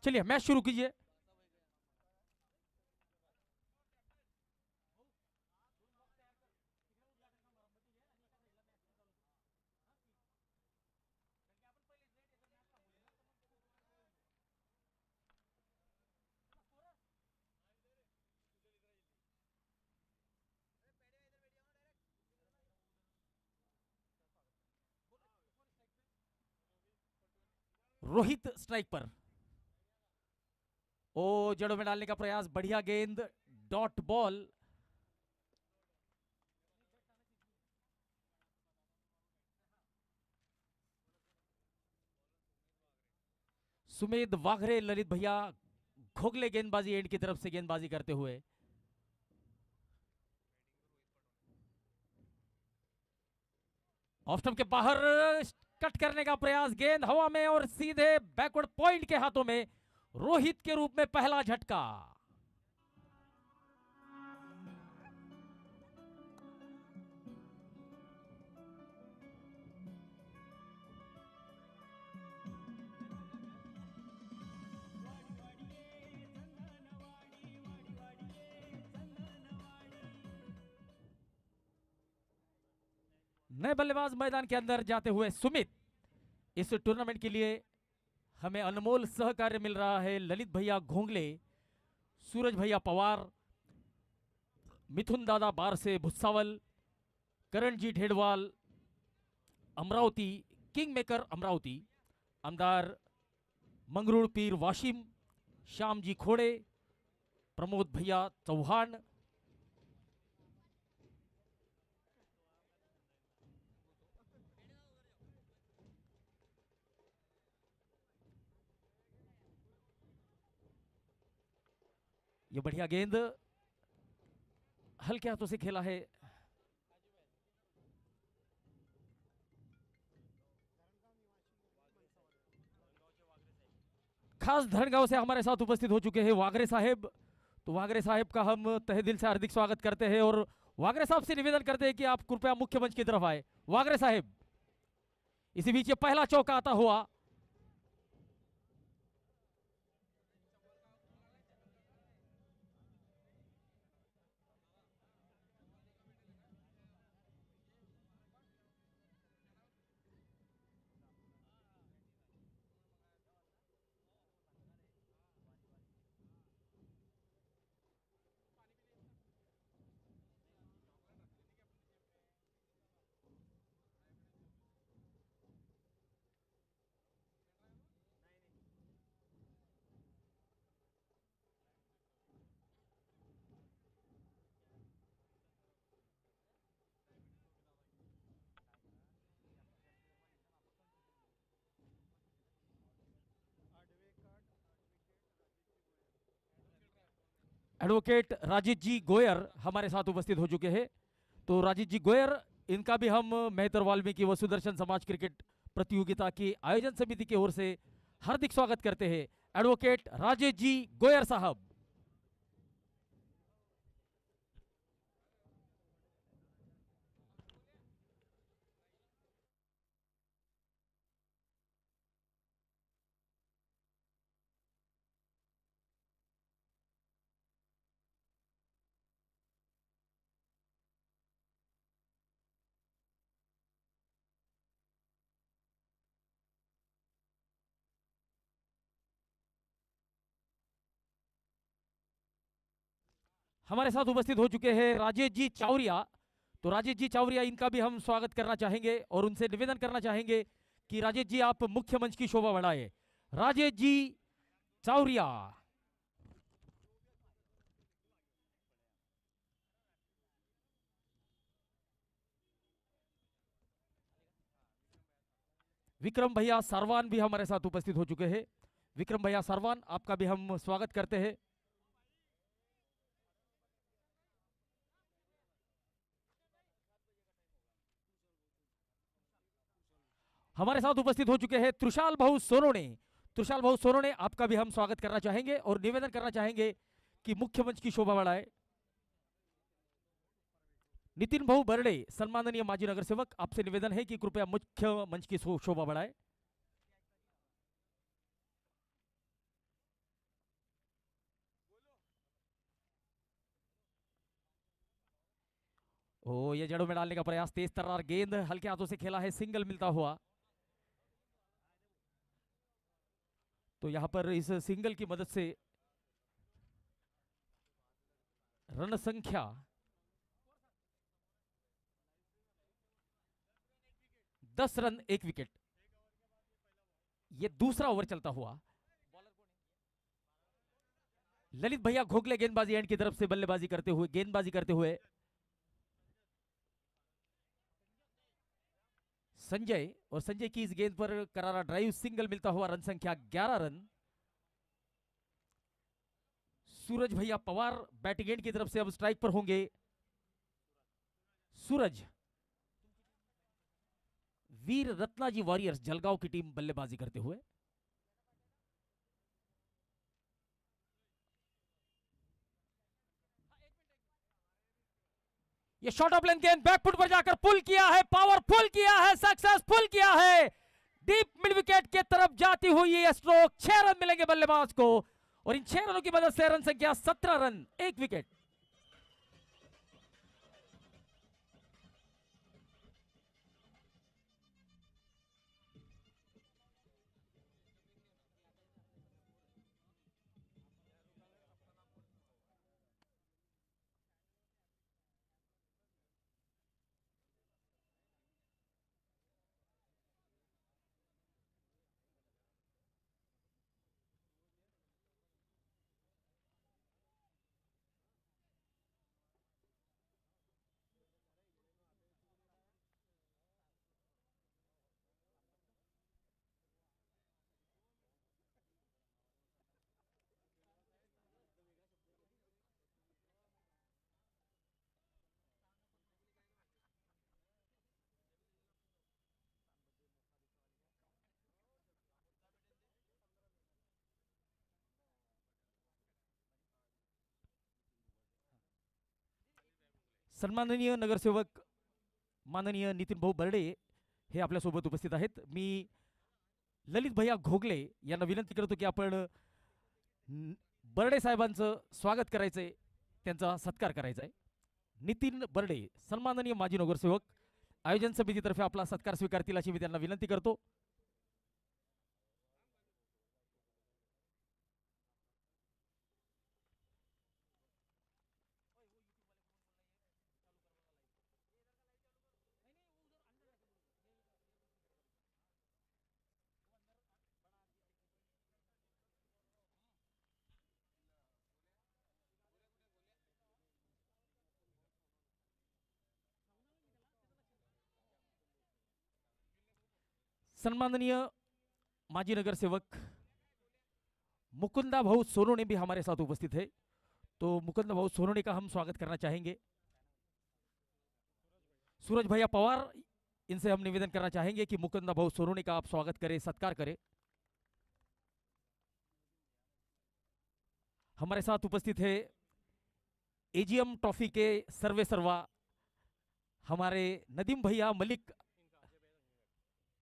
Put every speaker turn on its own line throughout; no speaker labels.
चलिए मैच शुरू कीजिए। रोहित स्ट्राइक पर। ओ जड़ों में डालने का प्रयास, बढ़िया गेंद, डॉट बॉल। सुमेध वाघरे, ललित भैया घोगले गेंदबाजी एंड की तरफ से गेंदबाजी करते हुए। ऑफ स्टंप के बाहर कट करने का प्रयास, गेंद हवा में और सीधे बैकवर्ड पॉइंट के हाथों में। रोहित के रूप में पहला झटका। नए बल्लेबाज मैदान के अंदर जाते हुए सुमित। इस टूर्नामेंट के लिए हमें अनमोल सहकार्य मिल रहा है ललित भैया घोंगले, सूरज भैया पवार, मिथुन दादा बार से भुस्सावल, करण जी ढेडवाल अमरावती, किंग मेकर अमरावती, आमदार मंगरूळ पीर वाशिम, श्याम जी खोड़े, प्रमोद भैया चौहान। ये बढ़िया गेंद हल्के हाथों से खेला है। खास धरणगांव से हमारे साथ उपस्थित हो चुके हैं वागरे साहेब। तो वागरे साहेब का हम तहे दिल से हार्दिक स्वागत करते हैं और वागरे साहब से निवेदन करते हैं कि आप कृपया मुख्य मंच की तरफ आए। वागरे साहेब, इसी बीच ये पहला चौका आता हुआ। एडवोकेट राजीव जी गोयर हमारे साथ उपस्थित हो चुके हैं। तो राजीव जी गोयर, इनका भी हम मेहतर वाल्मीकि व सुदर्शन समाज क्रिकेट प्रतियोगिता की आयोजन समिति की ओर से हार्दिक स्वागत करते हैं। एडवोकेट राजेश जी गोयर साहब। हमारे साथ उपस्थित हो चुके हैं राजेश जी चावरिया। तो राजेश जी चावरिया, इनका भी हम स्वागत करना चाहेंगे और उनसे निवेदन करना चाहेंगे कि राजेश जी आप मुख्य मंच की शोभा बढ़ाए। राजेश जी चावरिया। विक्रम भैया सारवान भी हमारे साथ उपस्थित हो चुके हैं। विक्रम भैया सारवान, आपका भी हम स्वागत करते हैं। हमारे साथ उपस्थित हो चुके हैं त्रुषाल भाऊ सोनोने। त्रुषाल भाऊ सोनोने, आपका भी हम स्वागत करना चाहेंगे और निवेदन करना चाहेंगे कि मुख्य मंच की शोभा बढ़ाए। नितिन भाऊ बरड़े, सम्माननीय माजी नगर सेवक, आपसे निवेदन है कि कृपया मुख्य मंच की शोभा बढ़ाए। ओ, ये जड़ों में डालने का प्रयास, तेज तर्रार गेंद हल्के हाथों से खेला है, सिंगल मिलता हुआ। तो यहां पर इस सिंगल की मदद से रन संख्या 10 रन 1 विकेट। ये दूसरा ओवर चलता हुआ। ललित भैया घोगले गेंदबाजी एंड की तरफ से बल्लेबाजी करते हुए, गेंदबाजी करते हुए संजय, और संजय की इस गेंद पर करारा ड्राइव, सिंगल मिलता हुआ, रन संख्या 11 रन। सूरज भैया पवार बैटिंग एंड की तरफ से अब स्ट्राइक पर होंगे। सूरज, वीर रत्नाजी वॉरियर्स जलगांव की टीम बल्लेबाजी करते हुए। ये शॉर्ट ऑफ लेंथ गेंद बैकफुट पर जाकर पुल किया है, पावरफुल किया है, सक्सेसफुल किया है, डीप मिड विकेट के तरफ जाती हुई ये स्ट्रोक। 6 रन मिलेंगे बल्लेबाज को, और इन 6 रनों की मदद से रन संख्या 17 रन 1 विकेट। सन्माननीय नगरसेवक माननीय नितीन भाऊ बर्डे हे आपल्यासोबत उपस्थित आहेत। मी ललित भैया घोगले यांना विनंती करतो की आपण बर्डे साहेबांचं स्वागत करायचंय, त्यांचा सत्कार करायचा आहे। नितीन बर्डे सन्माननीय माजी नगरसेवक आयोजन समितीतर्फे आपला सत्कार स्वीकारतील अशी मी त्यांना विनंती करतो। सन्माननीय माजी नगरसेवक मुकुंदा भाऊ सोनोने भी हमारे साथ उपस्थित है, तो मुकुंदा भाऊ सोनोने का हम स्वागत करना चाहेंगे। सूरज भैया पवार, इनसे हम निवेदन करना चाहेंगे कि मुकुंदा भाऊ सोनोने का आप स्वागत करें, सत्कार करें। हमारे साथ उपस्थित है एजीएम ट्रॉफी के सर्वे सर्वा हमारे नदीम भैया मलिक।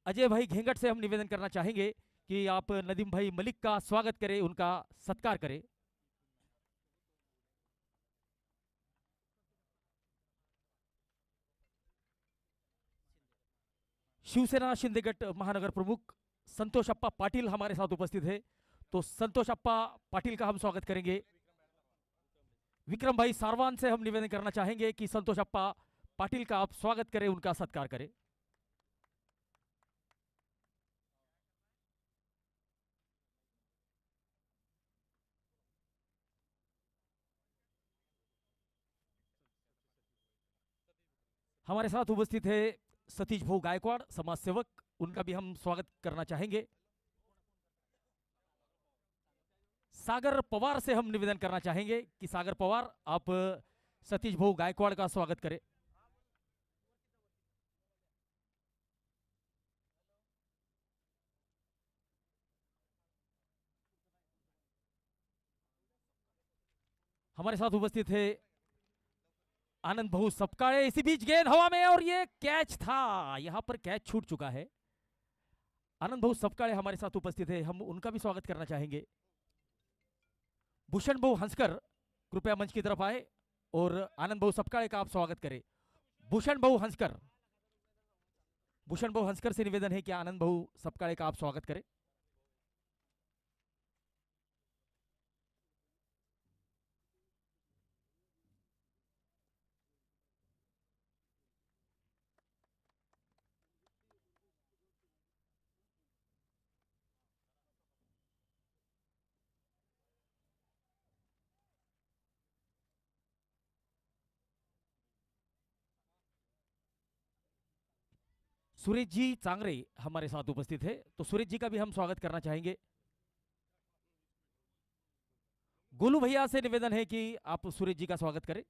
अजय भाई घेंगट से हम निवेदन करना चाहेंगे कि आप नदीम भाई मलिक का स्वागत करें, उनका सत्कार करें। शिवसेना शिंदेगढ़ महानगर प्रमुख संतोष अप्पा पाटिल हमारे साथ उपस्थित है, तो संतोष अप्पा पाटिल का हम स्वागत करेंगे। विक्रम भाई सारवान से हम निवेदन करना चाहेंगे कि संतोष अप्पा पाटिल का आप स्वागत करें, उनका सत्कार करें। हमारे साथ उपस्थित है सतीश भाऊ गायकवाड़ समाज सेवक, उनका भी हम स्वागत करना चाहेंगे। सागर पवार से हम निवेदन करना चाहेंगे कि सागर पवार आप सतीश भाऊ गायकवाड़ का स्वागत करें। हमारे साथ उपस्थित है आनंद भाऊ सपकाळे। इसी बीच गेंद हवा में और ये कैच था, यहां पर कैच छूट चुका है। आनंद भाऊ सपकाळे हमारे साथ उपस्थित है, हम उनका भी स्वागत करना चाहेंगे। भूषण भाऊ हंसकर कृपया मंच की तरफ आए और आनंद भाऊ सपकाळे का आप स्वागत करें। भूषण बहु हंसकर, भूषण बहु हंसकर से निवेदन है कि आनंद बहु सपकाळे का आप स्वागत करें। सुरेश जी चांगरे हमारे साथ उपस्थित है, तो सुरेश जी का भी हम स्वागत करना चाहेंगे। गोलू भैया से निवेदन है कि आप सुरेश जी का स्वागत करें।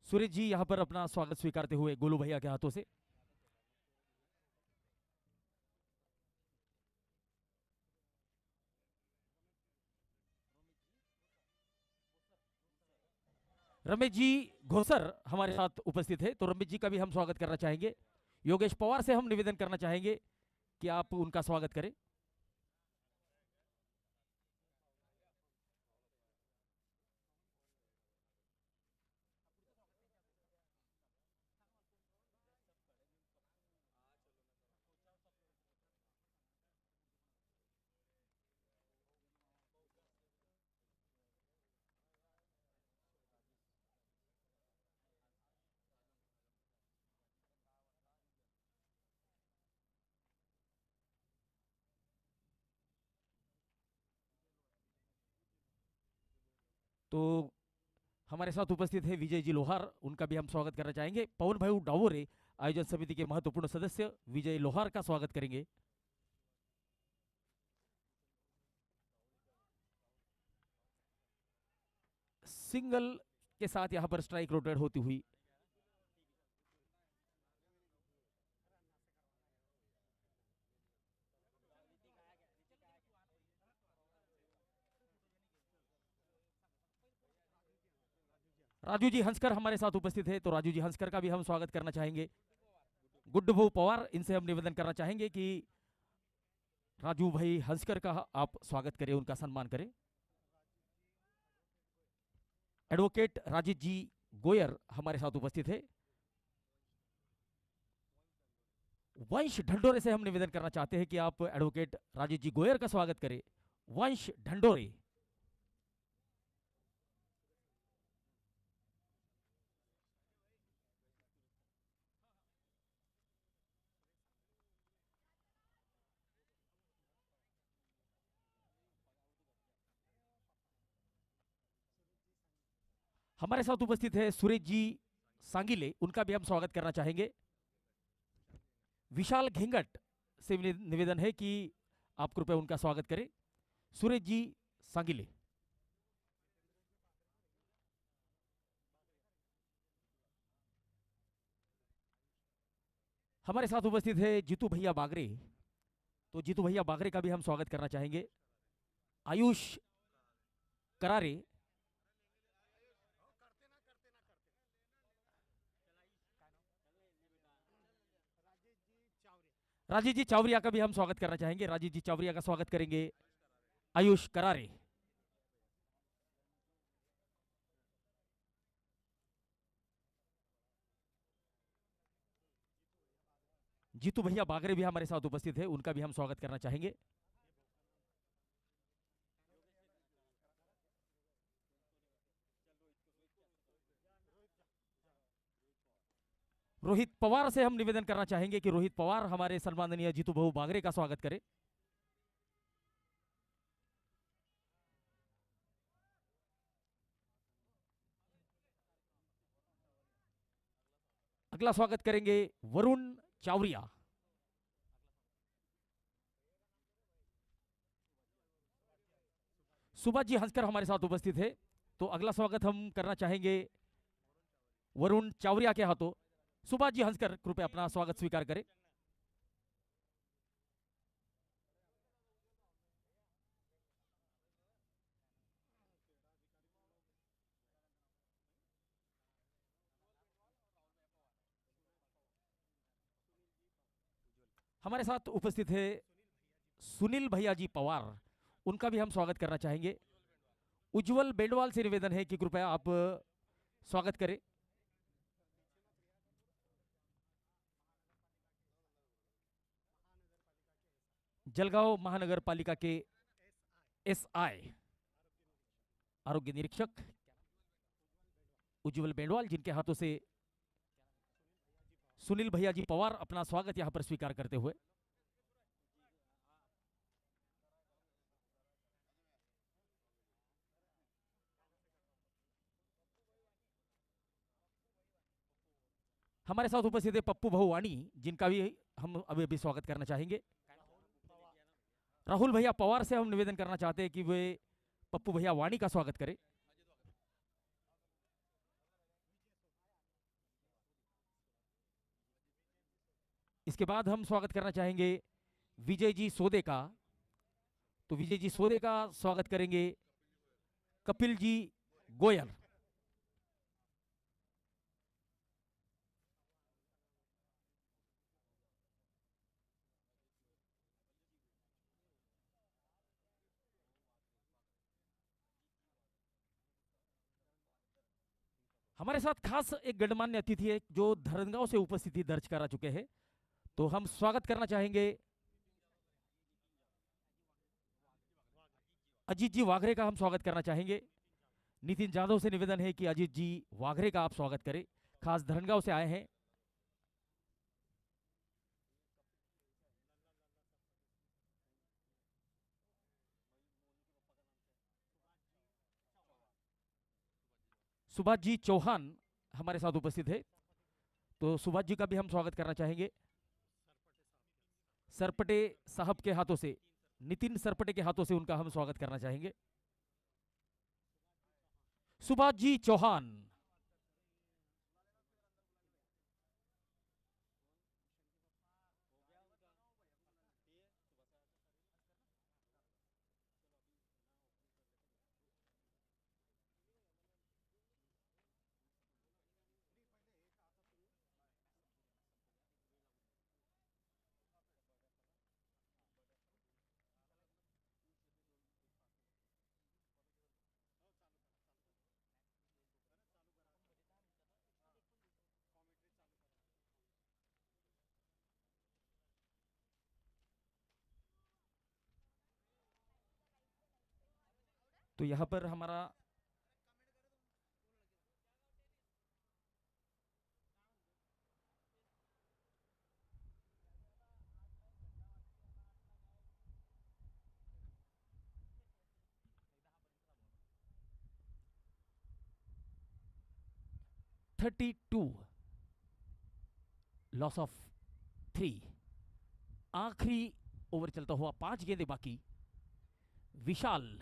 सुरेश जी यहां पर अपना स्वागत स्वीकारते हुए गोलू भैया के हाथों से। रमेश जी घोसर हमारे साथ उपस्थित है, तो रमेश जी का भी हम स्वागत करना चाहेंगे। योगेश पवार से हम निवेदन करना चाहेंगे कि आप उनका स्वागत करें। तो हमारे साथ उपस्थित है विजय जी लोहार, उनका भी हम स्वागत करना चाहेंगे। पवन भाई डावोरे आयोजन समिति के महत्वपूर्ण सदस्य विजय लोहार का स्वागत करेंगे। सिंगल के साथ यहां पर स्ट्राइक रोटेट होती हुई राजू जी हंसकर हमारे साथ उपस्थित है, तो राजू जी हंसकर का भी हम स्वागत करना चाहेंगे। गुड्डू पवार, इनसे हम निवेदन करना चाहेंगे कि राजू भाई हंसकर का आप स्वागत करें, उनका सम्मान करें। एडवोकेट राजीव जी गोयर हमारे साथ उपस्थित है। वंश ढंडोरे से हम निवेदन करना चाहते हैं कि आप एडवोकेट राजीव जी गोयर का स्वागत करें। वंश ढंडोरे। हमारे साथ उपस्थित है सुरेश जी सांगिले, उनका भी हम स्वागत करना चाहेंगे। विशाल घेंगट से निवेदन है कि आप कृपया उनका स्वागत करें। सुरेश जी सांगिले। हमारे साथ उपस्थित है जीतू भैया बागरे, तो जीतू भैया बागरे का भी हम स्वागत करना चाहेंगे। आयुष करारे। राजीव जी चावरिया का भी हम स्वागत करना चाहेंगे। राजीव जी चावरिया का स्वागत करेंगे आयुष करारे। जीतू भैया बागरे भी हमारे साथ उपस्थित है, उनका भी हम स्वागत करना चाहेंगे। रोहित पवार से हम निवेदन करना चाहेंगे कि रोहित पवार हमारे सम्माननीय जीतू बहु बागरे का स्वागत करें। अगला स्वागत करेंगे वरुण चावरिया। सुभाष जी हंसकर हमारे साथ उपस्थित है, तो अगला स्वागत हम करना चाहेंगे वरुण चावरिया के हाथों। सुभाष जी हंसकर कृपया अपना स्वागत स्वीकार करें। हमारे साथ उपस्थित है सुनील भैया जी पवार, उनका भी हम स्वागत करना चाहेंगे। उज्जवल बेंडवाल से निवेदन है कि कृपया आप स्वागत करें। जलगांव महानगर पालिका के एसआई आरोग्य निरीक्षक उज्जवल बेंडवाल, जिनके हाथों से सुनील भैया जी पवार अपना स्वागत यहां पर स्वीकार करते हुए। हमारे साथ उपस्थित है पप्पू भहुवाणी, जिनका भी हम अभी अभी स्वागत करना चाहेंगे। राहुल भैया पवार से हम निवेदन करना चाहते हैं कि वे पप्पू भैया वाणी का स्वागत करें। इसके बाद हम स्वागत करना चाहेंगे विजय जी सोदे का। तो विजय जी सोदे का स्वागत करेंगे कपिल जी गोयल। हमारे साथ खास एक गणमान्य अतिथि है जो धरनगांव से उपस्थिति दर्ज करा चुके हैं, तो हम स्वागत करना चाहेंगे अजीत जी वाघरे का। हम स्वागत करना चाहेंगे। नितिन जाधव से निवेदन है कि अजीत जी वाघरे का आप स्वागत करें, खास धरनगांव से आए हैं। सुभाष जी चौहान हमारे साथ उपस्थित है, तो सुभाष जी का भी हम स्वागत करना चाहेंगे। सरपटे साहब के हाथों से, नितिन सरपटे के हाथों से उनका हम स्वागत करना चाहेंगे। सुभाष जी चौहान। तो यहां पर हमारा थर्टी टू लॉस ऑफ 3, आखिरी ओवर चलता हुआ, 5 गेंदें बाकी। विशाल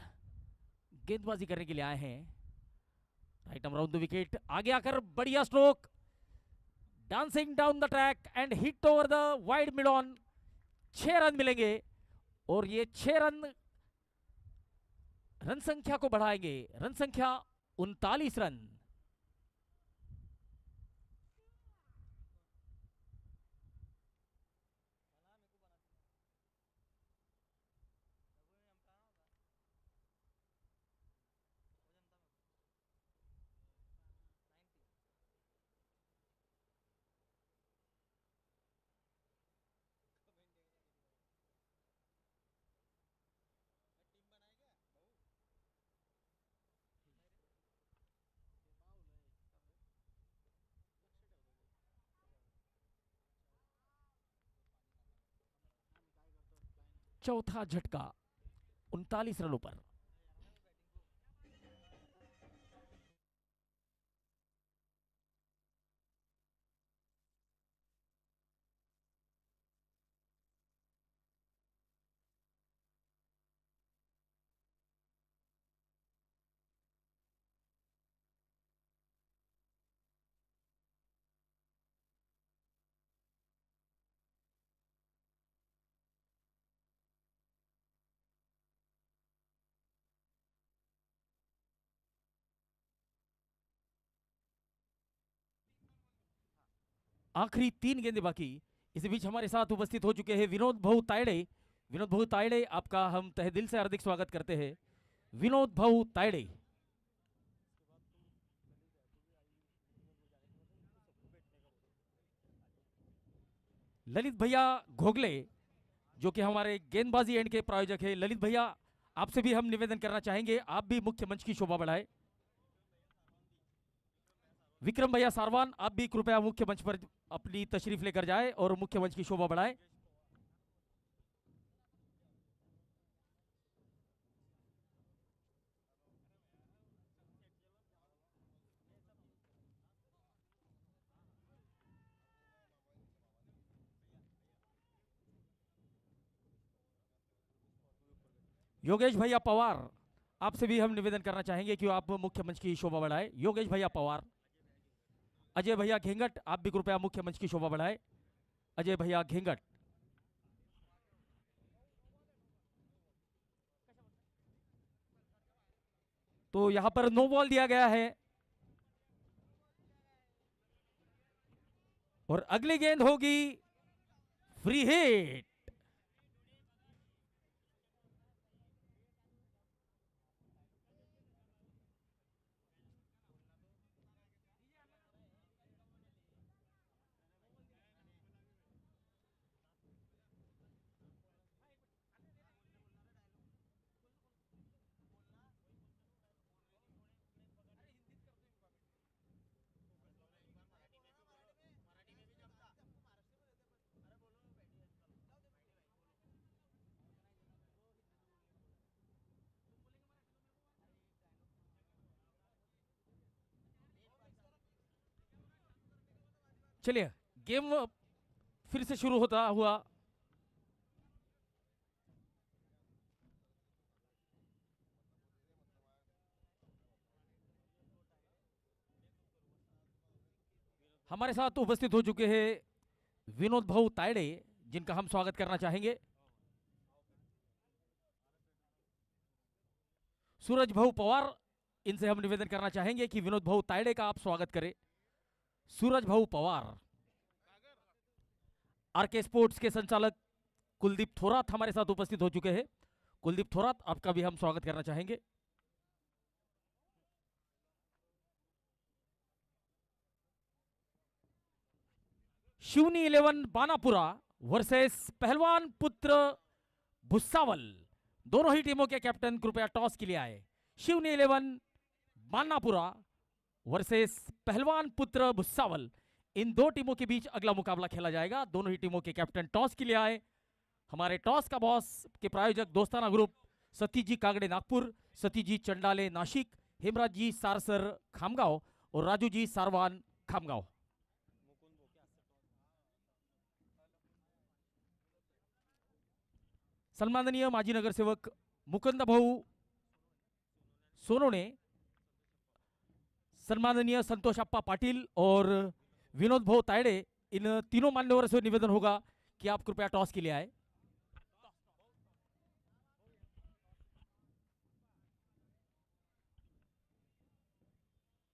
गेंदबाजी करने के लिए आए हैं, राइट अराउंड द विकेट, आगे आकर बढ़िया stroke, dancing down the track and hit over the wide mid on. 6 run मिलेंगे और ये 6 रन रन संख्या को बढ़ाएंगे। रन संख्या 39 रन। चौथा झटका 39 रनों पर। आखिरी 3 गेंदें बाकी। इसी बीच हमारे साथ उपस्थित हो चुके हैं विनोद भाऊ तायड़े। विनोद भाऊ तायड़े, आपका हम तहे दिल से हार्दिक स्वागत करते हैं। विनोद भाऊ तायड़े। ललित भैया घोगले, जो कि हमारे गेंदबाजी एंड के प्रायोजक है। ललित भैया, आपसे भी हम निवेदन करना चाहेंगे, आप भी मुख्य मंच की शोभा बढ़ाएं। विक्रम भैया सारवान, आप भी कृपया मुख्य मंच पर अपनी तशरीफ लेकर जाएं और मुख्य मंच की शोभा बढ़ाएं। योगेश भैया पवार, आपसे भी हम निवेदन करना चाहेंगे कि आप मुख्य मंच की शोभा बढ़ाएं। योगेश भैया पवार। अजय भैया घेंगट, आप भी कृपया मुख्य मंच की शोभा बढ़ाएं। अजय भैया घेंगट। तो यहां पर नो बॉल दिया गया है और अगली गेंद होगी फ्री हिट। चलिए, गेम फिर से शुरू होता हुआ। हमारे साथ उपस्थित हो चुके हैं विनोद भाऊ तायड़े, जिनका हम स्वागत करना चाहेंगे। सूरज भाऊ पवार, इनसे हम निवेदन करना चाहेंगे कि विनोद भाऊ तायड़े का आप स्वागत करें। सूरज भाऊ पवार। आरके स्पोर्ट्स के संचालक कुलदीप थोरात हमारे साथ उपस्थित हो चुके हैं। कुलदीप थोरात, आपका भी हम स्वागत करना चाहेंगे। शिवनी 11 बानापुरा वर्सेस पहलवान पुत्र भुस्सावल। दोनों ही टीमों के कैप्टन कृपया टॉस के लिए आए। शिवनी 11 बानापुरा वर्सेस पहलवान पुत्र भुस्सावल, इन दो टीमों के बीच अगला मुकाबला खेला जाएगा। दोनों ही टीमों के कैप्टन टॉस के लिए आए। हमारे टॉस का बॉस के प्रायोजक दोस्ताना ग्रुप सतीश जी कागड़े नागपुर, सतीश जी चंडाले नाशिक, हेमराज जी सारसर खामगांव और राजू जी सारवान खामगांव। सन्माननीय माजी नगरसेवक मुकुंद भाऊ सोनोने, सन्माननीय संतोष अप्पा पाटिल और विनोद भाऊ तायड़े, इन तीनों मान्यवरों से निवेदन होगा कि आप कृपया टॉस के लिए आए।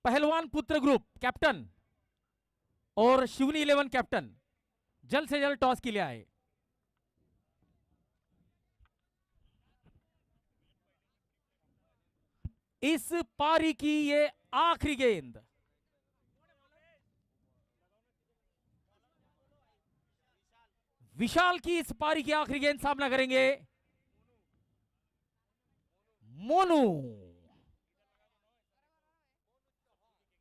पहलवान पुत्र ग्रुप कैप्टन और शिवनी 11 कैप्टन जल्द से जल्द टॉस के लिए आए। इस पारी की ये आखिरी गेंद। विशाल की इस पारी की आखिरी गेंद सामना करेंगे मोनू।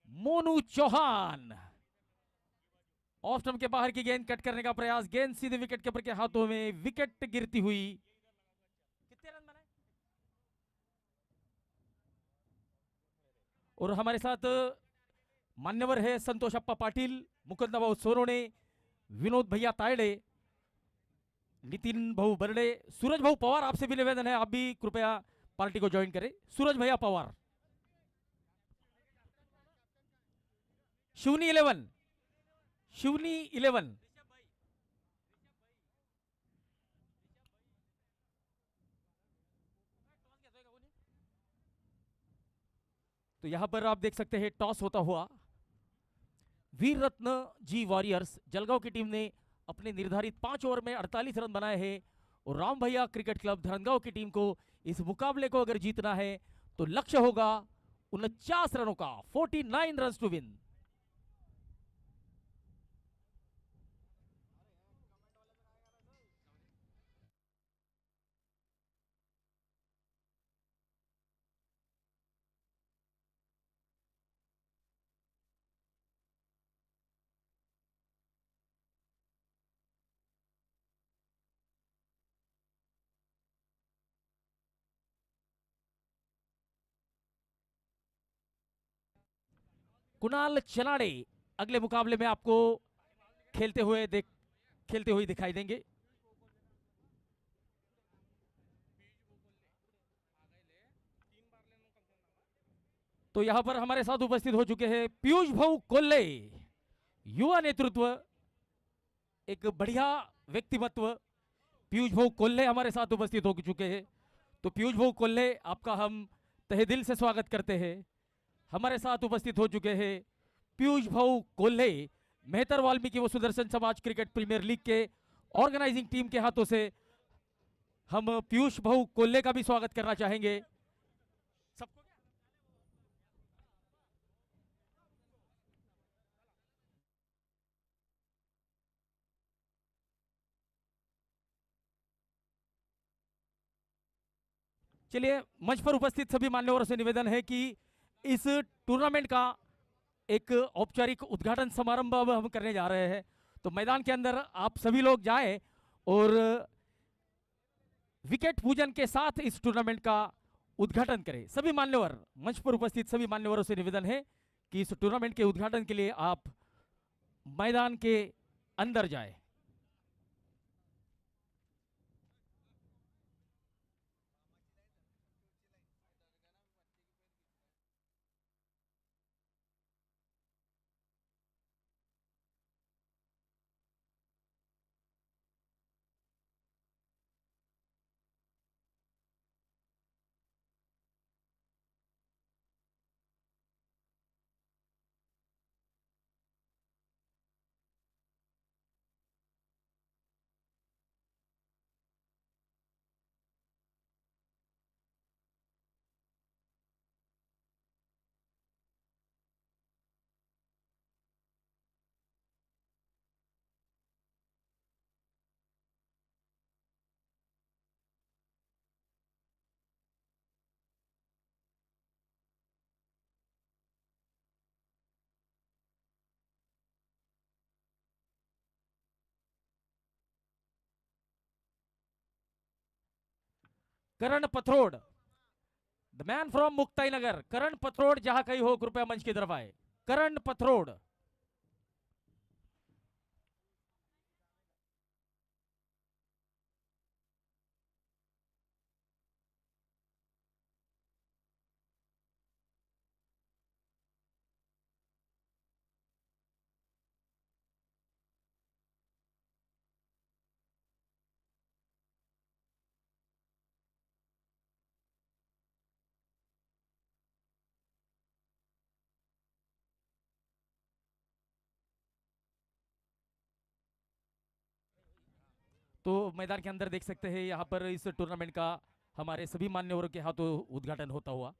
मोनू चौहान। ऑफ स्टंप के बाहर की गेंद कट करने का प्रयास, गेंद सीधे विकेट कीपर के हाथों में, विकेट गिरती हुई। कितने रन बनाए? और हमारे साथ मान्यवर है संतोष अप्पा पाटिल, मुकुंद भाऊ सोनोने, विनोद भैया तायड़े, नितिन भाऊ बरड़े, सूरज भाऊ पवार, आपसे भी निवेदन है आप भी कृपया पार्टी को ज्वाइन करें। सूरज भैया पवार। शिवनी 11, शिवनी 11। तो यहां पर आप देख सकते हैं टॉस होता हुआ वीर रत्न जी वॉरियर्स जलगांव की टीम ने अपने निर्धारित 5 ओवर में 48 रन बनाए हैं और राम भैया क्रिकेट क्लब धरनगांव की टीम को इस मुकाबले को अगर जीतना है तो लक्ष्य होगा 49 रनों का, 49 रन टू विन। कुणाल चनाड़े अगले मुकाबले में आपको खेलते हुए दिखाई देंगे। तो यहां पर हमारे साथ उपस्थित हो चुके हैं पीयूष भाऊ कोल्ले, युवा नेतृत्व, एक बढ़िया व्यक्तिमत्व। पीयूष भाऊ कोल्ले हमारे साथ उपस्थित हो चुके हैं। तो पीयूष भाऊ कोल्ले, आपका हम तहे दिल से स्वागत करते हैं। हमारे साथ उपस्थित हो चुके हैं पीयूष भाऊ कोल्ले, मेहतर वाल्मीकि व सुदर्शन समाज क्रिकेट प्रीमियर लीग के ऑर्गेनाइजिंग टीम के हाथों से हम पीयूष भाऊ कोल्ले का भी स्वागत करना चाहेंगे। सबको चलिए, मंच पर उपस्थित सभी मान्यवरों से निवेदन है कि इस टूर्नामेंट का एक औपचारिक उद्घाटन समारोह अब हम करने जा रहे हैं। तो मैदान के अंदर आप सभी लोग जाएं और विकेट पूजन के साथ इस टूर्नामेंट का उद्घाटन करें। सभी मान्यवर, मंच पर उपस्थित सभी मान्यवरों से निवेदन है कि इस टूर्नामेंट के उद्घाटन के लिए आप मैदान के अंदर जाएं। करण Pathrod, the man from Muktai Nagar, करण पथरोड जहां कहीं हो कृपया मंच की तरफ आए। करण पथरोड। तो मैदान के अंदर देख सकते हैं यहाँ पर इस टूर्नामेंट का हमारे सभी मान्यवरों के हाथों उद्घाटन होता हुआ।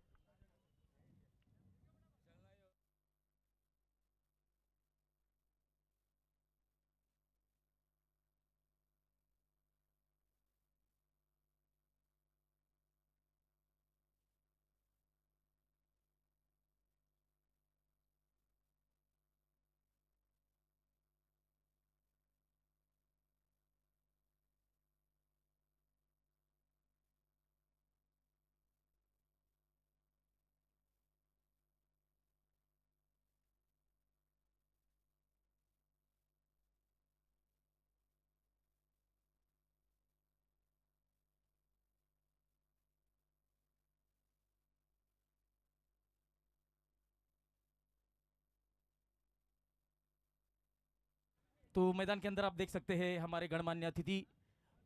तो मैदान के अंदर आप देख सकते हैं हमारे गणमान्य अतिथि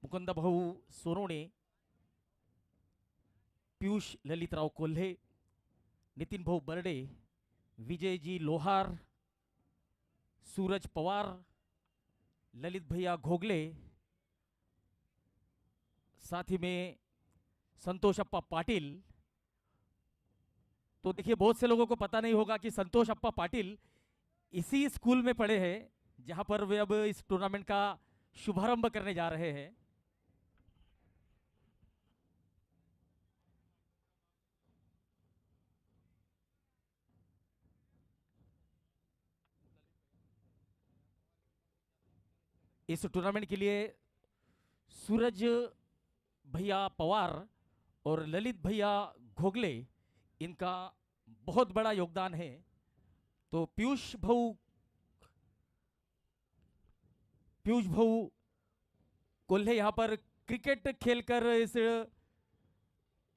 मुकुंद भाऊ सोनोने, पीयूष ललितराव कोल्हे, नितिन भाऊ बर्डे, विजय जी लोहार, सूरज पवार, ललित भैया घोगले, साथ ही में संतोष अप्पा पाटिल। तो देखिए, बहुत से लोगों को पता नहीं होगा कि संतोष अप्पा पाटिल इसी स्कूल में पढ़े हैं जहां पर वे अब इस टूर्नामेंट का शुभारंभ करने जा रहे हैं। इस टूर्नामेंट के लिए सूरज भैया पवार और ललित भैया घोगले, इनका बहुत बड़ा योगदान है। तो पीयूष भाऊ कोल्हे यहाँ पर क्रिकेट खेलकर इस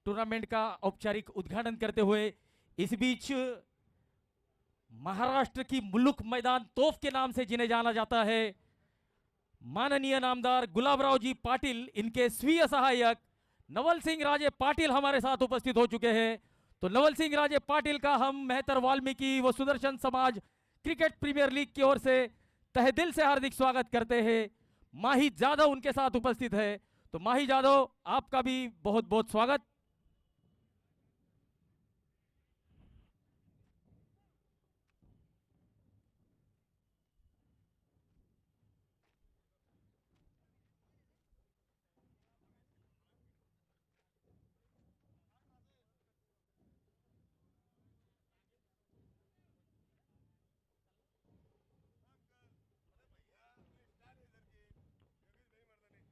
टूर्नामेंट का औपचारिक उद्घाटन करते हुए, इस बीच महाराष्ट्र की मुल्लुक मैदान तोफ के नाम से जिन्हें जाना जाता है, माननीय नामदार गुलाबराव जी पाटिल, इनके स्वीय सहायक नवल सिंह राजे पाटिल हमारे साथ उपस्थित हो चुके हैं। तो नवल सिंह राजे पाटिल का हम मेहतर वाल्मीकि व सुदर्शन समाज क्रिकेट प्रीमियर लीग की ओर से तहे दिल से हार्दिक स्वागत करते हैं। माही जादव उनके साथ उपस्थित है। तो माही जादव, आपका भी बहुत बहुत स्वागत।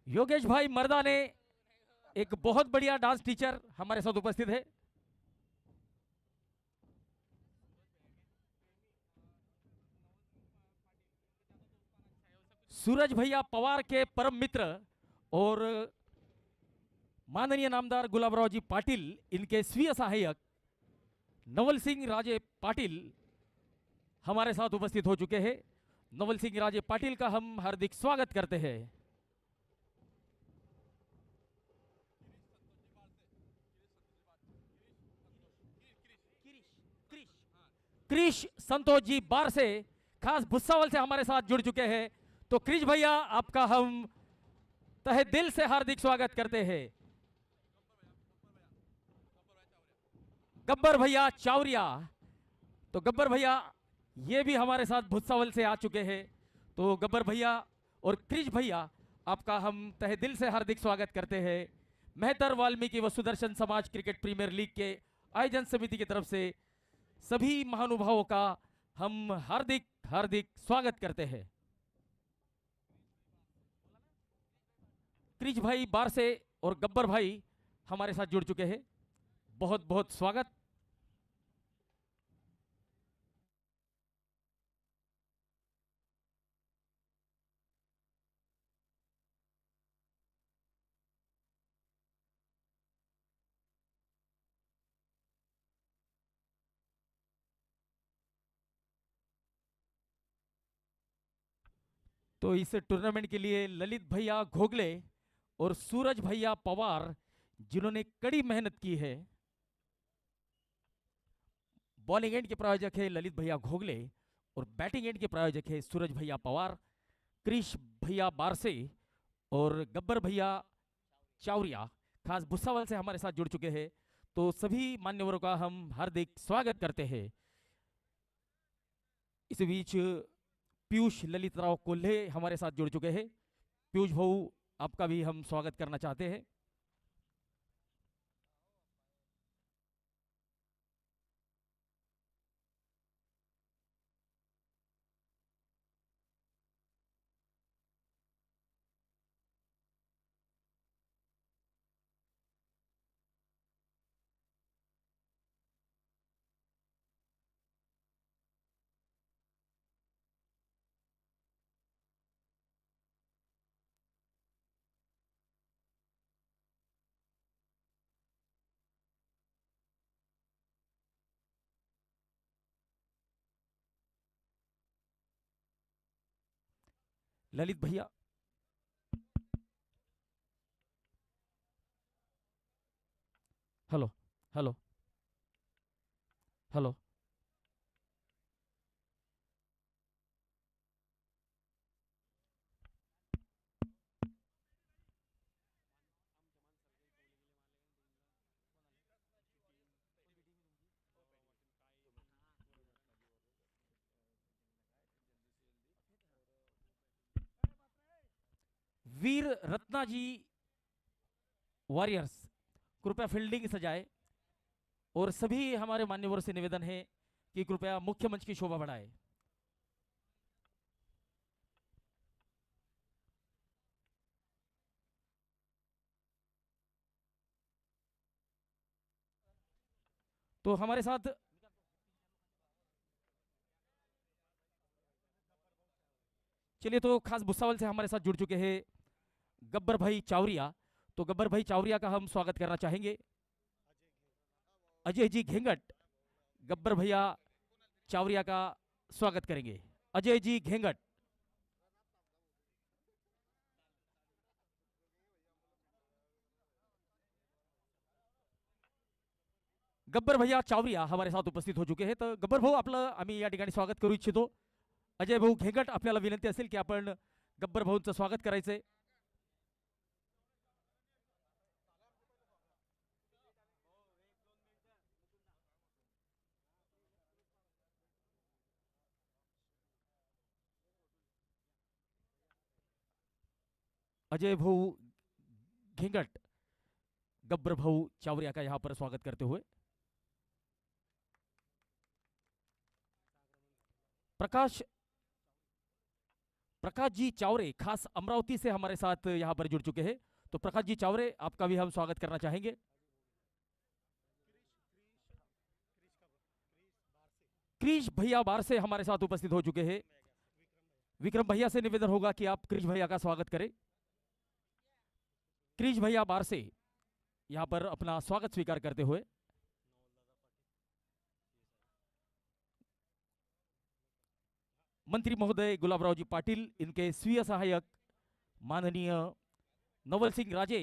योगेश भाई मर्दाने, एक बहुत बढ़िया डांस टीचर हमारे साथ उपस्थित है। सूरज भैया पवार के परम मित्र और माननीय नामदार गुलाबराव जी पाटिल, इनके स्वीय सहायक नवल सिंह राजे पाटिल हमारे साथ उपस्थित हो चुके हैं। नवल सिंह राजे पाटिल का हम हार्दिक स्वागत करते हैं। क्रिश संतोष जी बार से, खास भुस्सावल से हमारे साथ जुड़ चुके हैं। तो क्रिश भैया, आपका हम तहे दिल से हार्दिक स्वागत करते हैं। गब्बर भैया चावरिया, तो गब्बर भैया ये भी हमारे साथ भुस्सावल से आ चुके हैं। तो गब्बर भैया और क्रिश भैया, आपका हम तहे दिल से हार्दिक स्वागत करते हैं। मेहतर वाल्मीकि व सुदर्शन समाज क्रिकेट प्रीमियर लीग के आयोजन समिति की तरफ से सभी महानुभावों का हम हार्दिक हार्दिक स्वागत करते हैं। क्रिश भाई बार से और गब्बर भाई हमारे साथ जुड़ चुके हैं। बहुत बहुत स्वागत। तो इस टूर्नामेंट के लिए ललित भैया घोगले और सूरज भैया पवार, जिन्होंने कड़ी मेहनत की है। बॉलिंग एंड के प्रायोजक है ललित भैया घोगले और बैटिंग एंड के प्रायोजक है सूरज भैया पवार। क्रिश भैया बारसे और गब्बर भैया चावरिया खास भुस्सावल से हमारे साथ जुड़ चुके हैं। तो सभी मान्यवरों का हम हार्दिक स्वागत करते हैं। इस बीच पीयूष ललित राव कोल्हे हमारे साथ जुड़ चुके हैं। पीयूष भाऊ, आपका भी हम स्वागत करना चाहते हैं। ललित भैया, हेलो हेलो हेलो। वीर रत्ना जी वॉरियर्स कृपया फील्डिंग सजाए, और सभी हमारे मान्यवरों से निवेदन है कि कृपया मुख्य मंच की शोभा बढ़ाए। तो हमारे साथ चलिए, तो खास भुसावल से हमारे साथ जुड़ चुके हैं गब्बर भाई चावरिया। तो गब्बर भाई चावरिया का हम स्वागत करना चाहेंगे। अजय जी घेंगट गब्बर भैया चावरिया का स्वागत करेंगे। अजय जी घेंगट। गब्बर भैया चावरिया हमारे साथ उपस्थित हो चुके हैं। तर गब्बर भाऊ आपलं आम्ही या ठिकाणी स्वागत करू इच्छितो। अजय भाऊ घेंगट, आपल्याला विनंती असेल की आपण गब्बर भाऊंचं स्वागत करायचंय। अजय भाऊ घेंगट गब्बर भाऊ चावरिया का यहाँ पर स्वागत करते हुए। प्रकाश प्रकाश जी चावरे खास अमरावती से हमारे साथ यहाँ पर जुड़ चुके हैं। तो प्रकाश जी चावरे, आपका भी हम स्वागत करना चाहेंगे। क्रिश भैया बार से हमारे साथ उपस्थित हो चुके हैं। विक्रम भैया से निवेदन होगा कि आप क्रिश भैया का स्वागत करें। क्रिश भैया बार से यहाँ पर अपना स्वागत स्वीकार करते हुए। मंत्री महोदय गुलाबराव जी पाटिल, इनके स्वीय सहायक माननीय नवल सिंह राजे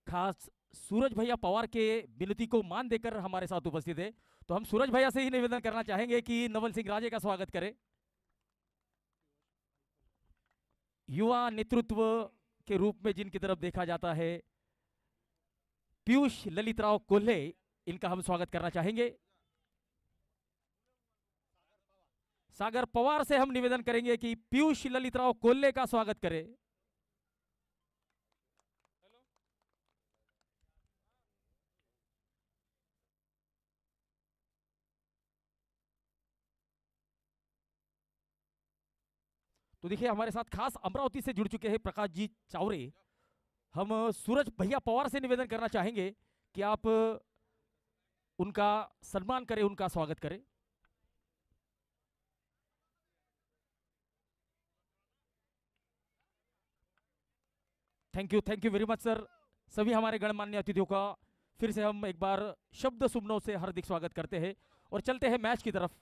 खास सूरज भैया पवार के विनती को मान देकर हमारे साथ उपस्थित है। तो हम सूरज भैया से ही निवेदन करना चाहेंगे कि नवल सिंह राजे का स्वागत करें। युवा नेतृत्व के रूप में जिनकी तरफ देखा जाता है, पीयूष ललितराव कोल्हे, इनका हम स्वागत करना चाहेंगे। सागर पवार से हम निवेदन करेंगे कि पीयूष ललितराव कोल्हे का स्वागत करें। तो देखिए, हमारे साथ खास अमरावती से जुड़ चुके हैं प्रकाश जी चावरे। हम सूरज भैया पवार से निवेदन करना चाहेंगे कि आप उनका सम्मान करें, उनका स्वागत करें। Thank you very much sir. सभी हमारे गणमान्य अतिथियों का फिर से हम एक बार शब्द सुमनों से हार्दिक स्वागत करते हैं और चलते हैं मैच की तरफ।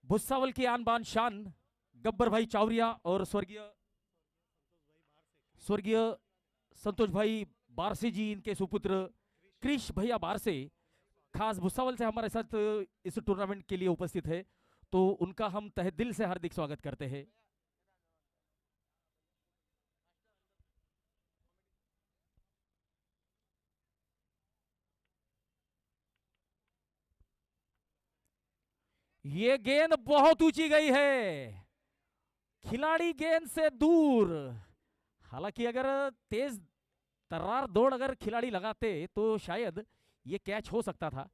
भुसावल की आन बान शान गब्बर भाई चावरिया और स्वर्गीय स्वर्गीय संतोष भाई बारसे जी, इनके सुपुत्र क्रिश भैया बारसे खास भुसावल से हमारे साथ इस टूर्नामेंट के लिए उपस्थित है। तो उनका हम तहे दिल से हार्दिक स्वागत करते हैं। ये गेंद बहुत ऊंची गई है, खिलाड़ी गेंद से दूर। हालांकि अगर तेज तर्रार दौड़ अगर खिलाड़ी लगाते तो शायद ये कैच हो सकता था।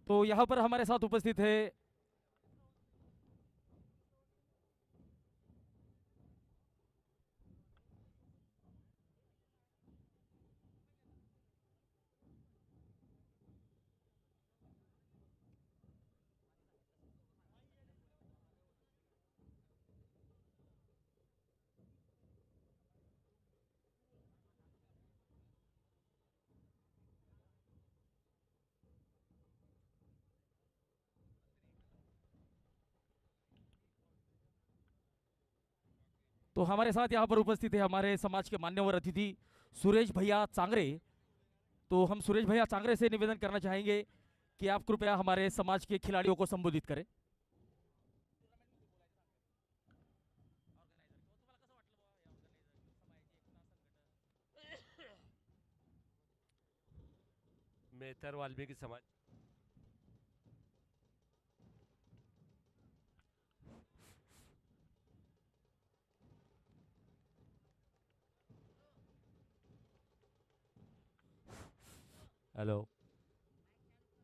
तो यहां पर हमारे साथ उपस्थित है तो हमारे साथ यहाँ पर उपस्थित है हमारे समाज के मान्यवर अतिथि सुरेश भैया चांगरे। तो हम सुरेश भैया चांगरे से निवेदन करना चाहेंगे कि आप कृपया हमारे समाज के खिलाड़ियों को संबोधित करें।
मेहतर वाल्मीकि समाज हेलो,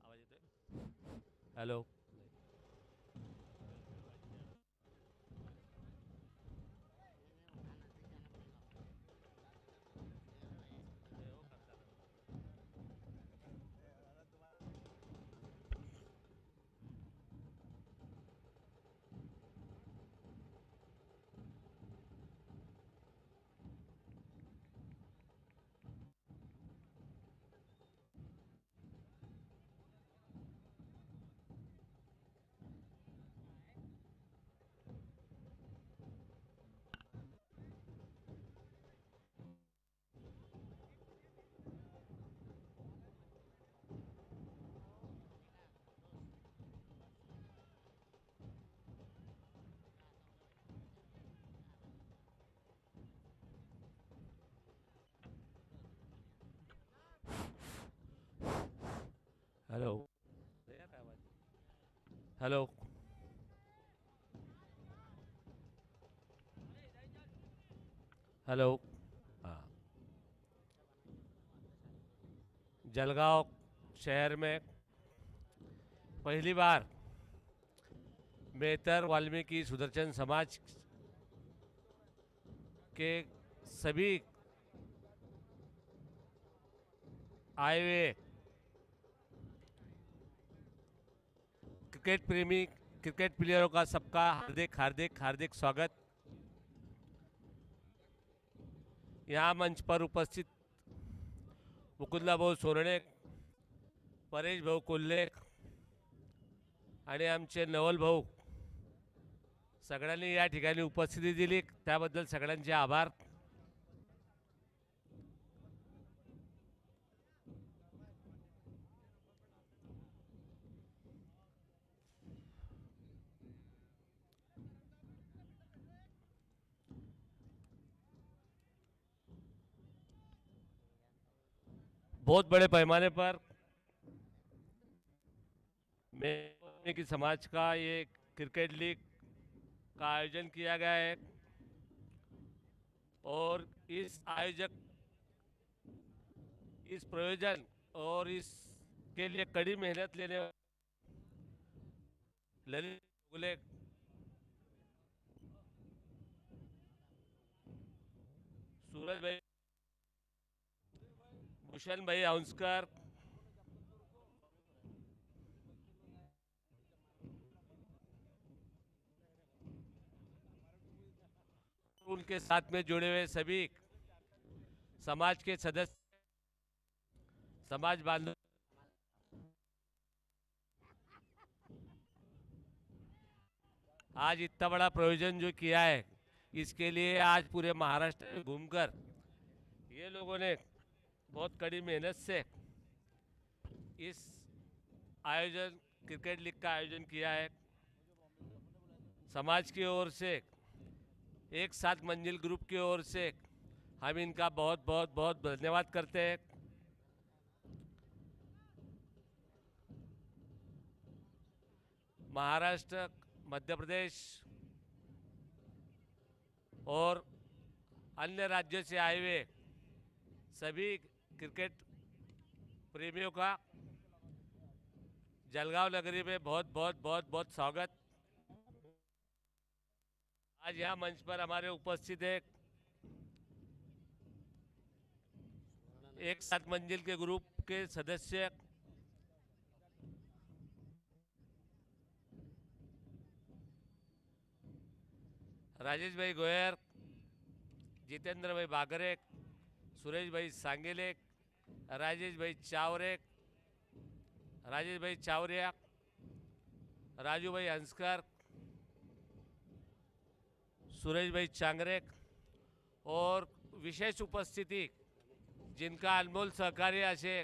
आवाज येतोय? Hello, hello, hello, hello. हाँ, जलगांव शहर में पहली बार मेहतर वाल्मीकि सुदर्शन समाज के सभी आए हुए क्रिकेट प्रेमी क्रिकेट प्लेयरों का सबका हार्दिक हार्दिक हार्दिक स्वागत। यहाँ मंच पर उपस्थित मुकुंदा भाऊ सोरणे, परेश भाऊ कोल्हे आणि आमचे नवल भाऊ सगळ्यांनी या ठिकाणी उपस्थिती दिली त्याबद्दल सगळ्यांचे आभार। बहुत बड़े पैमाने पर में की समाज का ये क्रिकेट लीग का आयोजन किया गया है और इस आयोजक इस प्रयोजन और इसके लिए कड़ी मेहनत लेने ललित गोगले, सूरज भाई, भूषण भाई हंसकर, उनके साथ में जुड़े हुए सभी समाज के सदस्य, समाज बांधव, आज इतना बड़ा प्रयोजन जो किया है, इसके लिए आज पूरे महाराष्ट्र में घूमकर ये लोगों ने बहुत कड़ी मेहनत से इस आयोजन, क्रिकेट लीग का आयोजन किया है। समाज की ओर से, एक 7 मंजिल ग्रुप की ओर से हम इनका बहुत बहुत बहुत धन्यवाद करते हैं। महाराष्ट्र, मध्य प्रदेश और अन्य राज्यों से आए हुए सभी क्रिकेट प्रेमियों का जलगांव नगरी में बहुत बहुत बहुत बहुत स्वागत। आज यहाँ मंच पर हमारे उपस्थित है एक 7 मंजिल के ग्रुप के सदस्य राजेश भाई गोयर, जितेंद्र भाई बागरे, सुरेश भाई सांगेले, राजेश भाई चावरे, राजेश भाई चावरिया, राजू भाई हंसकर, सुरेश भाई चांगरे और विशेष उपस्थिति जिनका अनमोल सहकार्य असे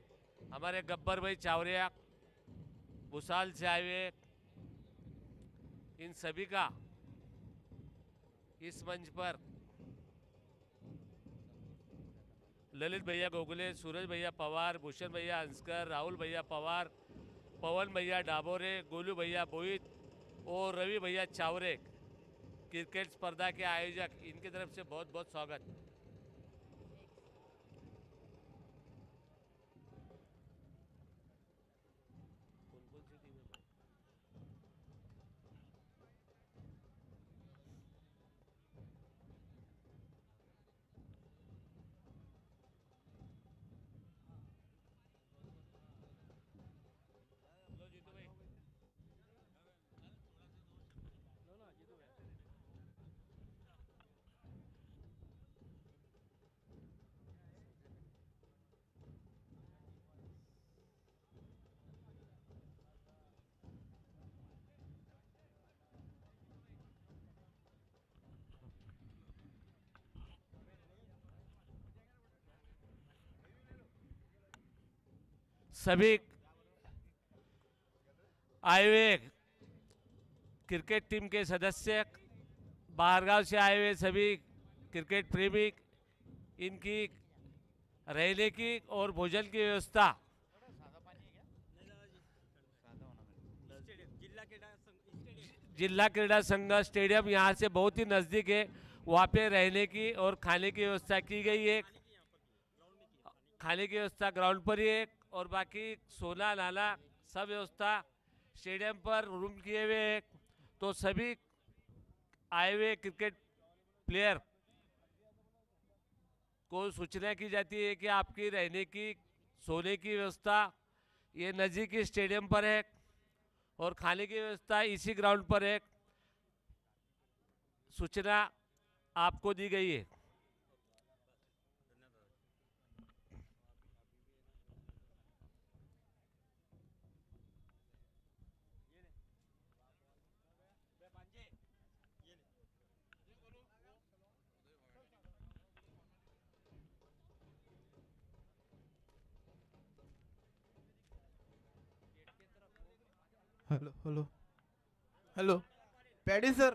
हमारे गब्बर भाई चावरिया, भूसाल से आए हुए, इन सभी का इस मंच पर ललित भैया गोगले, सूरज भैया पवार, भूषण भैया हंसकर, राहुल भैया पवार, पवन भैया डाबोरे, गोलू भैया बोईत और रवि भैया चावरे, क्रिकेट स्पर्धा के आयोजक, इनकी तरफ से बहुत बहुत स्वागत। सभी आए हुए क्रिकेट टीम के सदस्य, बाहरगांव से आए हुए सभी क्रिकेट प्रेमी, इनकी रहने की और भोजन की व्यवस्था जिला क्रीड़ा संघ स्टेडियम यहाँ से बहुत ही नज़दीक है, वहाँ पे रहने की और खाने की व्यवस्था की गई है। खाने की व्यवस्था ग्राउंड पर ही है और बाकी सोना नाला सब व्यवस्था स्टेडियम पर रूम किए हुए हैं। तो सभी आए हुए क्रिकेट प्लेयर को सूचना की जाती है कि आपकी रहने की, सोने की व्यवस्था ये नज़दीकी स्टेडियम पर है और खाने की व्यवस्था इसी ग्राउंड पर है। सूचना आपको दी गई है।
Hello hello hello paddy sir,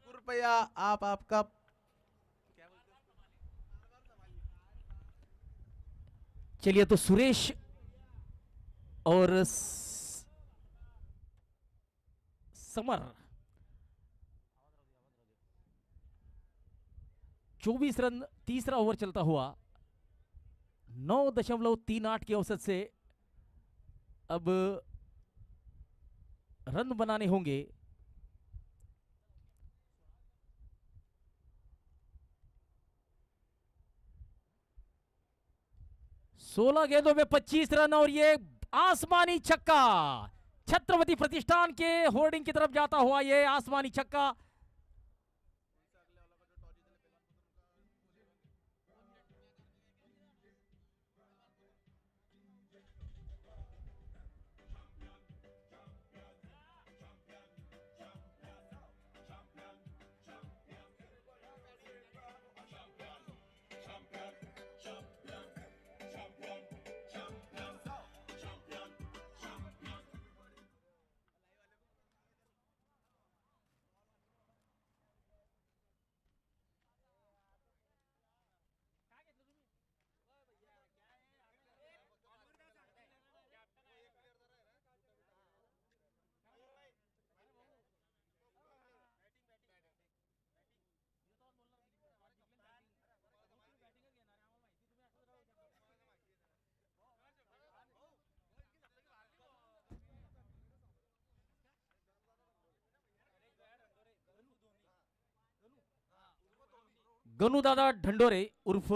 कृपया आप आपका
चलिए, तो सुरेश और समर 24 रन, तीसरा ओवर चलता हुआ 9.38 के औसत से अब रन बनाने होंगे। सोलह गेंदों में 25 रन और ये आसमानी छक्का, छत्रपति प्रतिष्ठान के होर्डिंग की तरफ जाता हुआ ये आसमानी छक्का। गनु दादा ढंडोरे उर्फ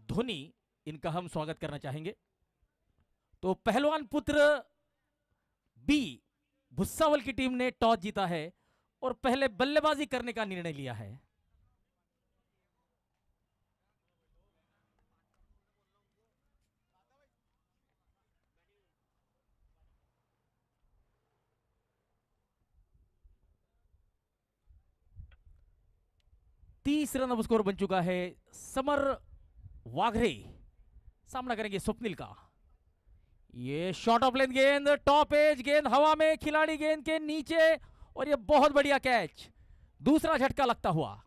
धोनी, इनका हम स्वागत करना चाहेंगे। तो पहलवान पुत्र बी भुस्सावल की टीम ने टॉस जीता है और पहले बल्लेबाजी करने का निर्णय लिया है। तीस रन अब स्कोर बन चुका है। समर वाघरे सामना करेंगे स्वप्निल का। ये शॉर्ट ऑफ लेंथ गेंद, टॉप एज गेंद हवा में, खिलाड़ी गेंद के नीचे और ये बहुत बढ़िया कैच, दूसरा झटका लगता हुआ।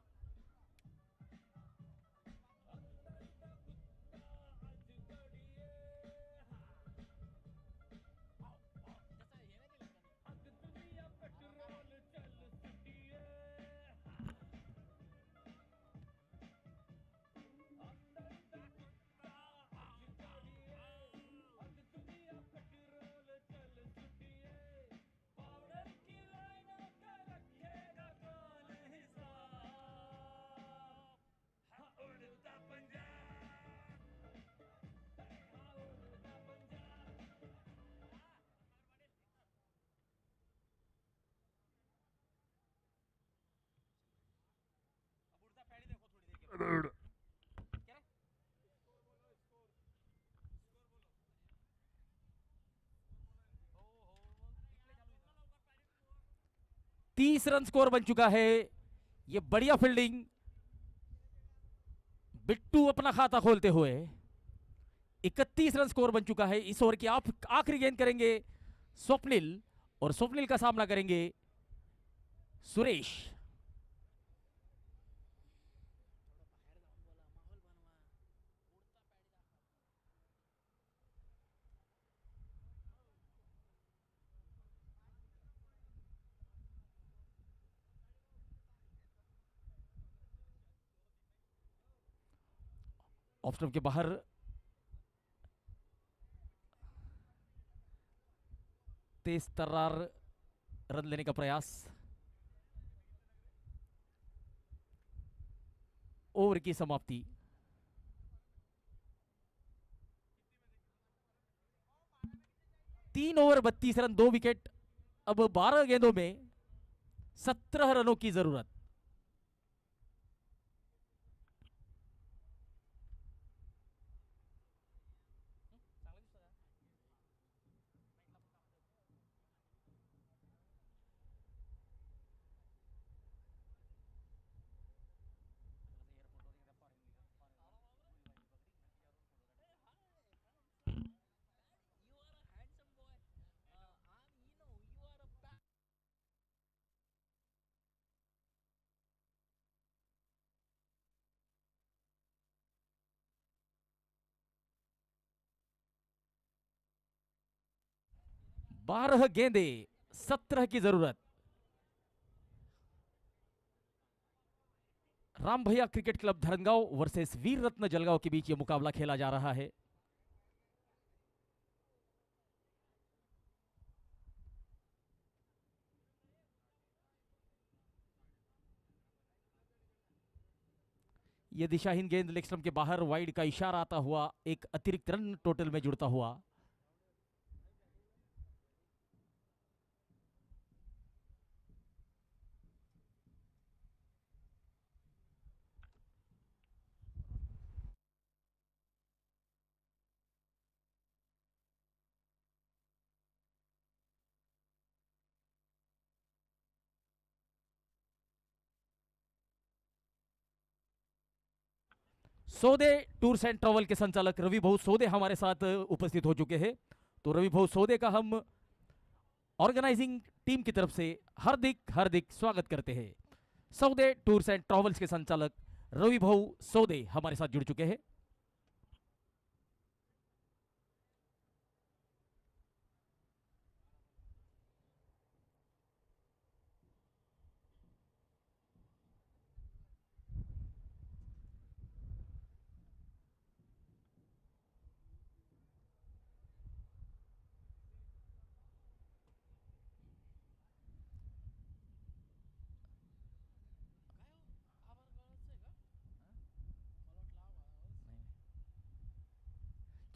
तीस रन स्कोर बन चुका है। ये बढ़िया फील्डिंग, बिट्टू अपना खाता खोलते हुए। 31 रन स्कोर बन चुका है। इस ओवर की आप आखिरी गेंद करेंगे स्वप्निल और स्वप्निल का सामना करेंगे सुरेश। ऑफ स्टंप के बाहर तेज तर्रार रन लेने का प्रयास। ओवर की समाप्ति। तीन ओवर 32 रन, 2 विकेट। अब 12 गेंदों में 17 रनों की जरूरत। बारह गेंदे, 17 की जरूरत। राम भैया क्रिकेट क्लब धरनगांव वर्सेस वीर रत्न जलगांव के बीच ये मुकाबला खेला जा रहा है। ये दिशाहीन गेंद लेग स्टंप के बाहर वाइड का इशारा आता हुआ एक अतिरिक्त रन टोटल में जुड़ता हुआ। सौदे टूर्स एंड ट्रैवल के संचालक रवि भाऊ सौदे हमारे साथ उपस्थित हो चुके हैं। तो रवि भाऊ सौदे का हम ऑर्गेनाइजिंग टीम की तरफ से हार्दिक हार्दिक स्वागत करते हैं। सौदे टूर्स एंड ट्रैवल्स के संचालक रवि भाऊ सौदे हमारे साथ जुड़ चुके हैं।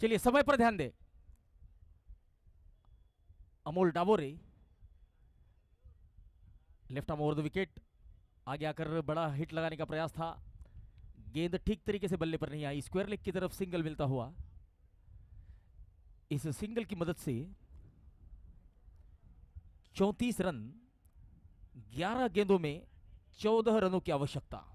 चलिए समय पर ध्यान दे। Amol Dabore left arm over the wicket, आगे आकर बड़ा हिट लगाने का प्रयास था, गेंद ठीक तरीके से बल्ले पर नहीं आई। स्क्वायर लेग की तरफ सिंगल मिलता हुआ। इस सिंगल की मदद से 34 रन, 11 गेंदों में 14 रनों की आवश्यकता।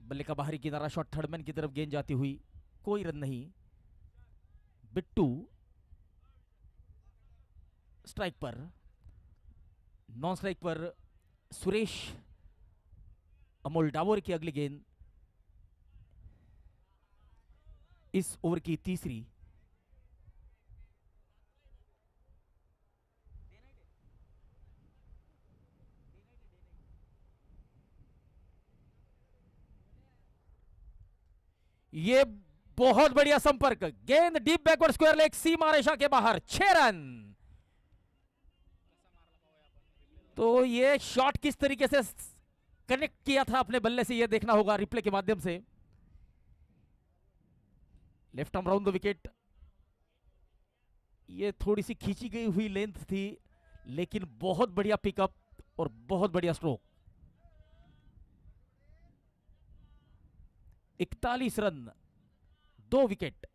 बल्ले का बाहरी किनारा शॉट, थर्डमैन की तरफ गेंद जाती हुई, कोई रन नहीं। बिट्टू स्ट्राइक पर, नॉन स्ट्राइक पर सुरेश। अमोल डाबोर की अगली गेंद इस ओवर की तीसरी। ये बहुत बढ़िया संपर्क, गेंद डीप बैकवर्ड स्क्वायर लेग, सीमा रेखा के बाहर, 6 रन। तो ये शॉट किस तरीके से कनेक्ट किया था अपने बल्ले से, ये देखना होगा रिप्ले के माध्यम से। Left arm round the wicket, ये थोड़ी सी खींची गई हुई लेंथ थी, लेकिन बहुत बढ़िया पिकअप और बहुत बढ़िया stroke. 41 run, 2 wicket.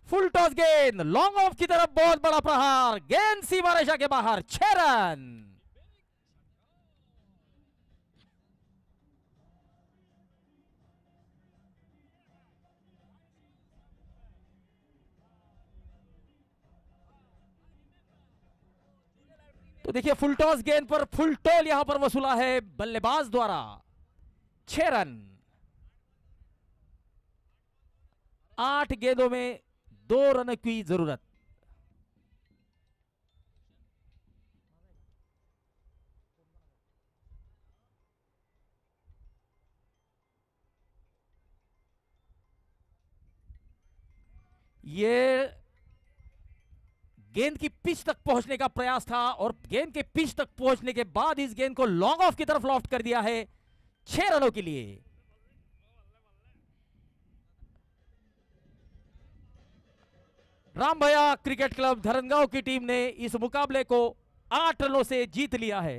Full toss गेंद, लॉन्ग ऑफ की तरफ, बहुत बड़ा प्रहार, गेंद सीमा रेखा के बाहर, 6 रन। तो देखिए फुल टॉस गेंद पर फुल टॉल यहां पर वसूला है बल्लेबाज द्वारा, 6 रन। 8 गेंदों में 2 रन की जरूरत। ये गेंद की पिच तक पहुंचने का प्रयास था और गेंद के पिच तक पहुंचने के बाद इस गेंद को लॉन्ग ऑफ की तरफ लॉफ्ट कर दिया है 6 रनों के लिए। राम भैया क्रिकेट क्लब धरनगांव की टीम ने इस मुकाबले को 8 रनों से जीत लिया है।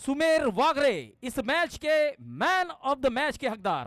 सुमेर वागरे इस मैच के मैन ऑफ द मैच के हकदार।